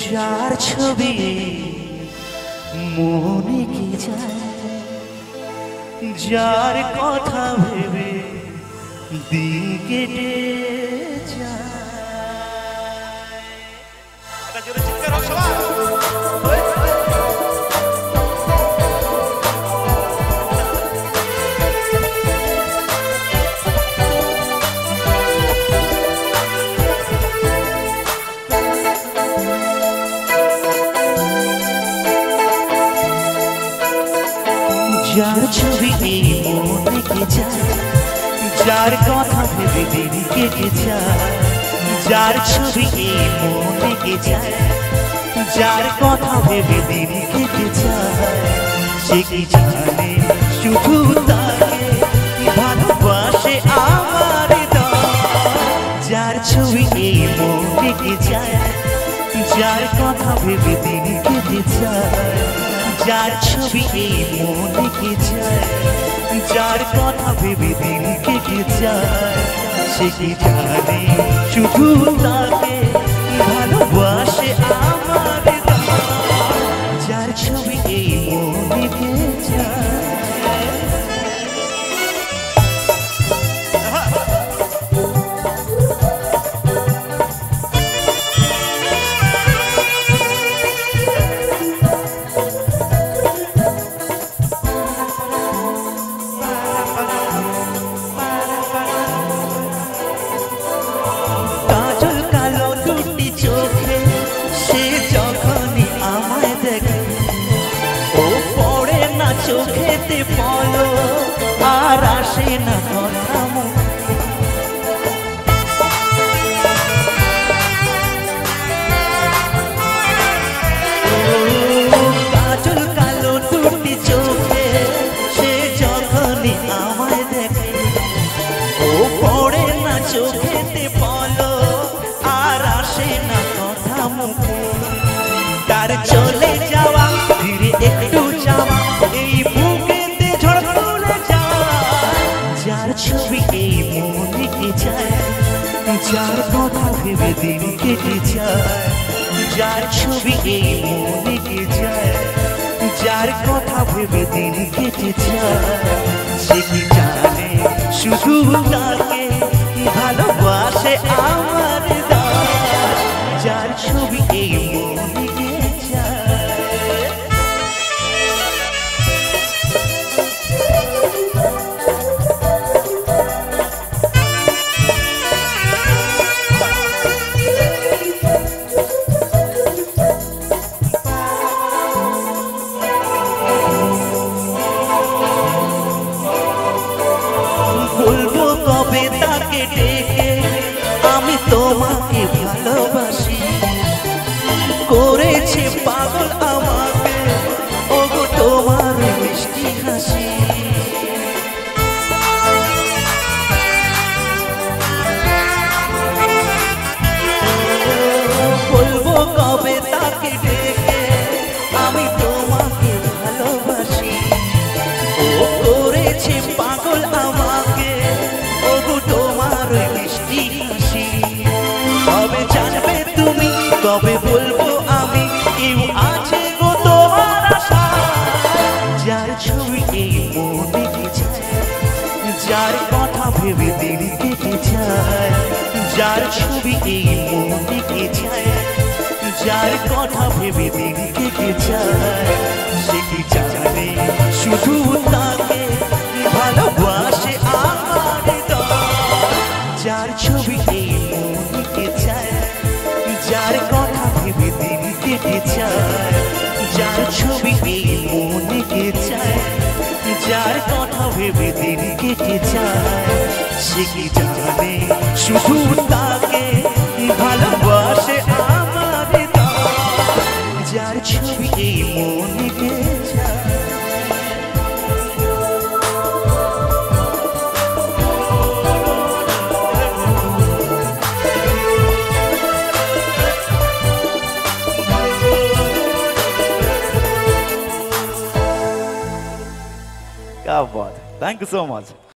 যার ছবি মনে কি যায়, যার কথা ভেবে দিন কেটে যায়। যার ছবি মনে কে যায়, যার কথা ভেবে দিন কেটে যায়। যার ছবি মনে কে যায়, যার কথা ভেবে দিন কেটে যায়। সে কি জানে শুধু তাকে ভালোবাসে আমার দল। যার ছবি মনে কে যায়, যার কথা ভেবে দিন কেটে যায়। যার ছবি মনে কে যায়, যার কথা ভেবে দিন কেটে যায়। সে কি জানে শুধু তাকে ভালোবাসে আমার দল। যার ছবি মনে কে যায়। চোখেতে পলো আর আসে না কথা মুখে। কাজল কালো দুটি চোখে সে যখনই আমায় দেখে, ও পড়ে না চোখেতে পলো আর আসে না কথা মুখে। তার চলে যাওয়া ধীরে একটু যাওয়া এই বুকেতে ঝড় তুলে যায়। যার ছবি মনে কে যায়, যার কথা ভেবে দিন কেটে যায়। যার ছবি মনে কে যায়, যার কথা ভেবে দিন কেটে যায়। সে কি জানে শুধু তাকে ভালোবাসে আমার দল। যার ছবি মনে কে যায়। বলবো কবে তাকে ডেকে আমি তোমাকে ভালোবাসি। করেছে পাগল আমাকে ওগো তোমার মিষ্টি হাসি। বলবো কবে তাকে ডেকে আমি তোমাকে ভালোবাসি। ও করেছে পাগল আমাকে ওগো তোমার মিষ্টি হাসি। কবে জানবে তুমি, কবে বলবো আমি, কেউ আছে গো তোমার আশা। যার ছবি মনে কে যায়, যার কথা ভেবে দিন কেটে যায়। যার ছবি মনে কে যায়, যার কথা ভেবে দিন কেটে যায়। সে কি জানে শুধু তাকে ভালোবাসে আমার দল। যার ছবি মনে কে যায়, যার কথা ভেবে দিন কেটে যায়। যার ছবি মনে কে যায়, যার কথা ভেবে দিন কেটে যায়। সে কি জানে শুধু তাকে ভালোবাসে আমার দল। যার ছবি মনে কে যায়। क्या बात है, थैंक यू सो मच।